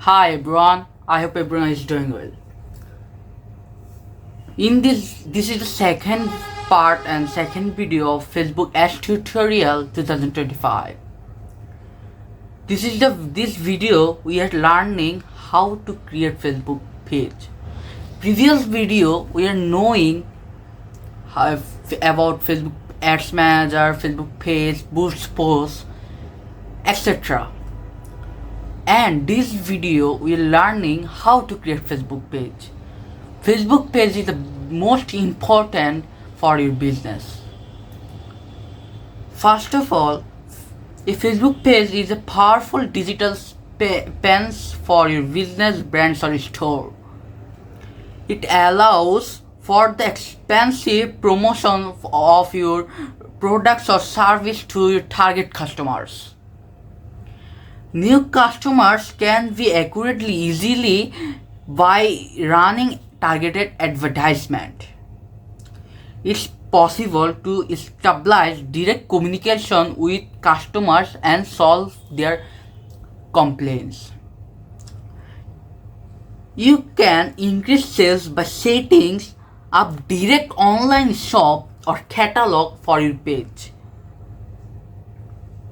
Hi everyone, I hope everyone is doing well. This is the second part and second video of Facebook Ads Tutorial 2025. This video we are learning how to create Facebook page. Previous video we are knowing about Facebook Ads Manager, Facebook page, boost posts, etc. And this video we are learning how to create Facebook page. Facebook page is the most important for your business. First of all, a Facebook page is a powerful digital pens for your business, brands or store. It allows for the expensive promotion of your products or service to your target customers. New customers can be accurately easily by running targeted advertisement. It's possible to establish direct communication with customers and solve their complaints. You can increase sales by setting up direct online shop or catalog for your page.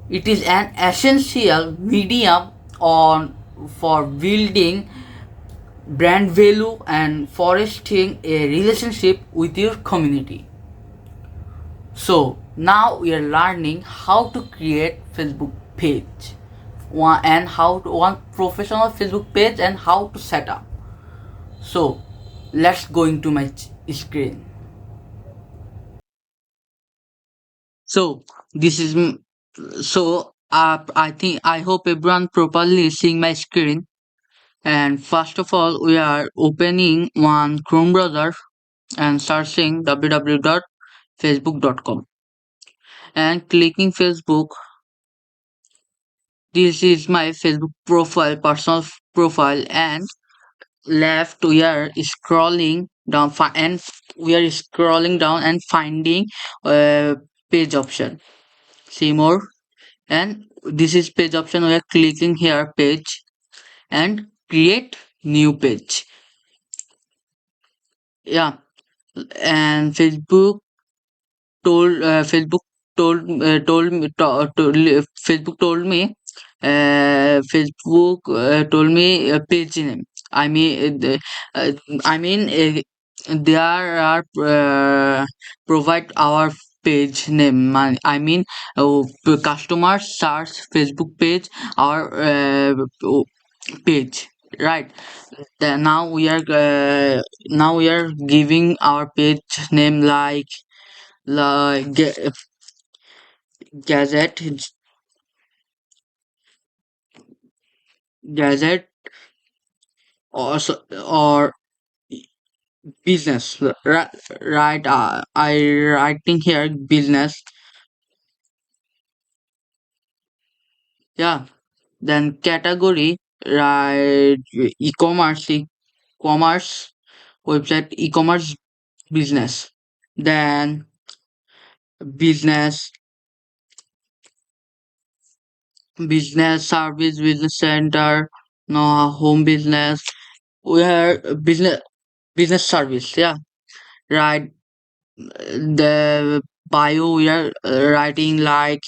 It is an essential medium for building brand value and fostering a relationship with your community. So now we are learning how to create Facebook page and how to one professional Facebook page and how to set up. So let's go into my screen. So this is I think I hope everyone properly seeing my screen. And first of all, we are opening one Chrome browser and searching www.facebook.com and clicking Facebook. This is my Facebook profile, personal profile, and left we are scrolling down and we are scrolling down and finding page option. See more, and this is page option. We are clicking here page and create new page. Yeah, and Facebook told me told me a page name. I mean I mean there are provide our page name. I mean customers search Facebook page our page, right? Now we are giving our page name like gazette gazette or business, right? I writing here business. Yeah, then category, right? E-commerce website, e-commerce business. Then business business service, business center, no home business. We are business service. Yeah, right. The bio we are writing like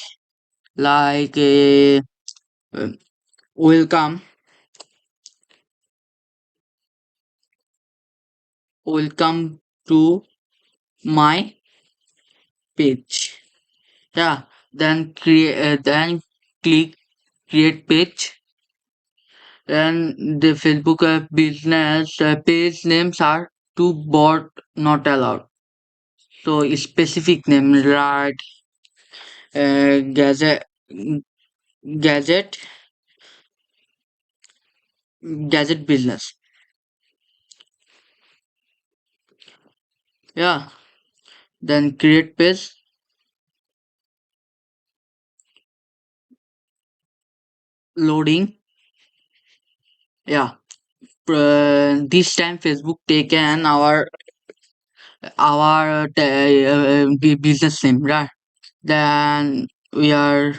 a welcome welcome to my page. Yeah, then click create page. And the Facebook business page names are too broad, not allowed. So specific name, right? Gadget gadget gadget business. Yeah, then create page, loading. Yeah, this time Facebook taken our business name, right? Then we are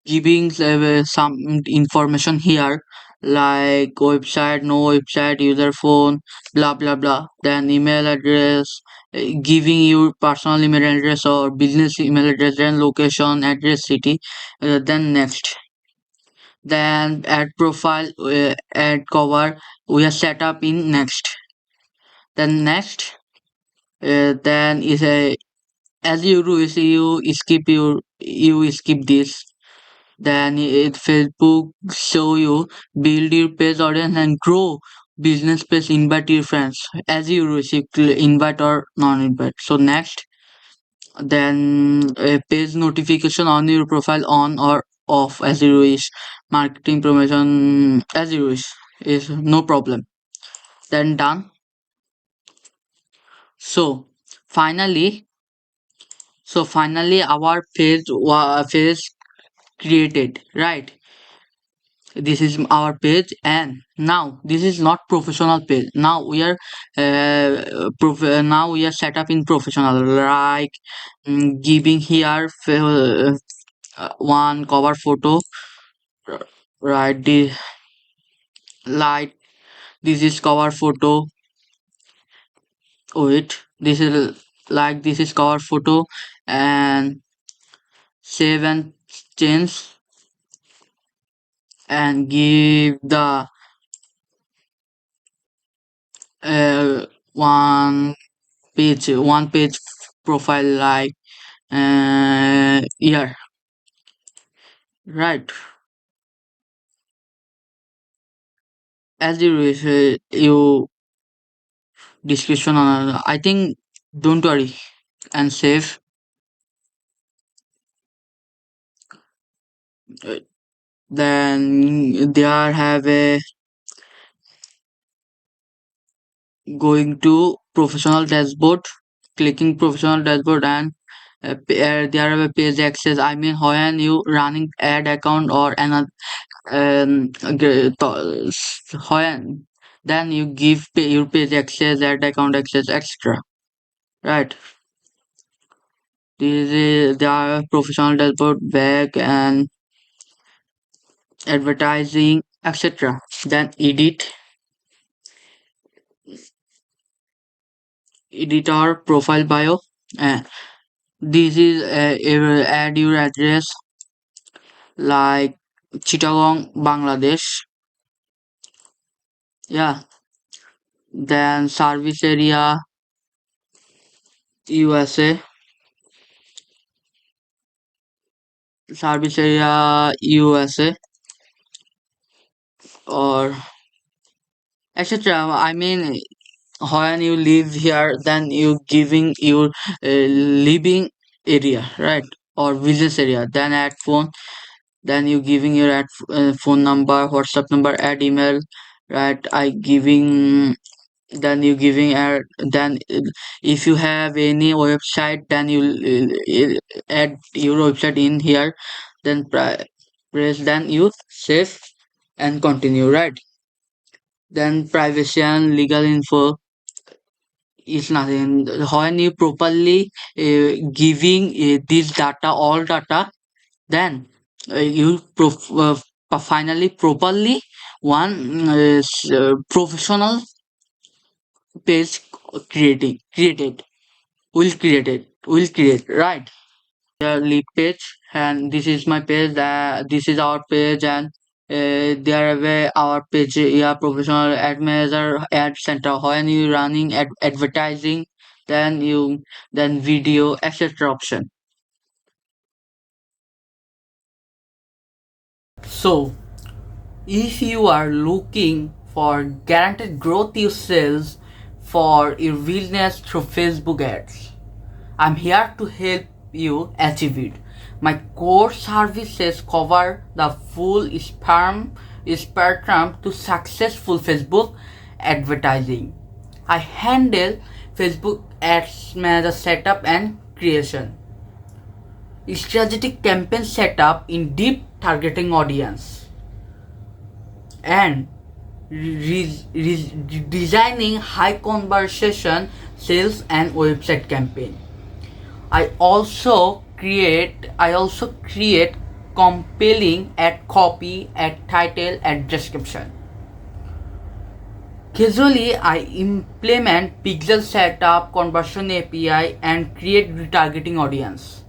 giving some information here like website, no website, user phone, blah blah blah. Then email address, giving you personal email address or business email address, then location, address, city. Then next, then add profile, add cover. We are set up in next. Then next, then is a as you do is you skip this. Then it Facebook show you build your page audience and grow business page, invite your friends as you receive invite or non-invite. So next, then a page notification on your profile on or off as you wish. Marketing promotion as you wish is no problem. Then done. So finally, finally our page created, right? This is our page, and now this is not professional page. Now we are now we are set up in professional, like giving here one cover photo, right? The like this is cover photo. Wait, this is like this is cover photo, and save and change, and give the uh, one one page profile, like yeah, right. As you wish, you description on, I think, don't worry, and save. Uh, then there have a going to professional dashboard, clicking professional dashboard, and there have a page access. I mean, when you running ad account or another when then you give your page access, ad account access, etc. Right. This is the professional dashboard, back and advertising, etc. Then edit our profile bio. And this is add your address, like Chittagong, Bangladesh. Yeah. Then service area, USA. Service area, USA, or etc. I mean, when you live here, then you giving your living area, right, or business area. Then add phone, then you giving your phone number, WhatsApp number, add email, right? I giving, then you giving then if you have any website, then you add your website in here. Then press, then you save and continue, right? Then privacy and legal info is nothing. When you properly giving this data, all data, then you finally properly one professional page created, right? The lead page, and this is my page, this is our page, and there are our page, yeah, professional ad manager, ad center. When you running advertising, then you, then video, etc. option. So if you are looking for guaranteed growth you sales for your business through Facebook ads, I'm here to help you achieve it. My core services cover the full spectrum to successful Facebook advertising. I handle Facebook ads manager setup and creation, strategic campaign setup in deep targeting audience, and designing high conversation sales and website campaign. I also create compelling ad copy, ad title, ad description. Casually, I implement pixel setup, conversion API, and create retargeting audience.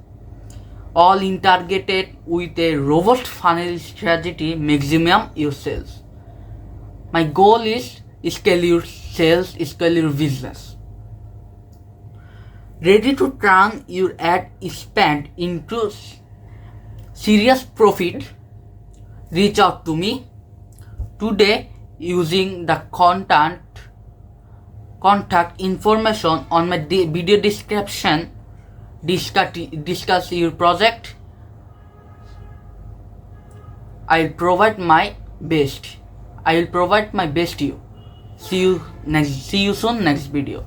All intertargeted with a robust funnel strategy, maximum your sales. My goal is scale your sales, scale your business. Ready to turn your ad spend into serious profit? Reach out to me today using the contact information on my video description. Discuss your project. I will provide my best. I will provide my best to you. See you soon next video.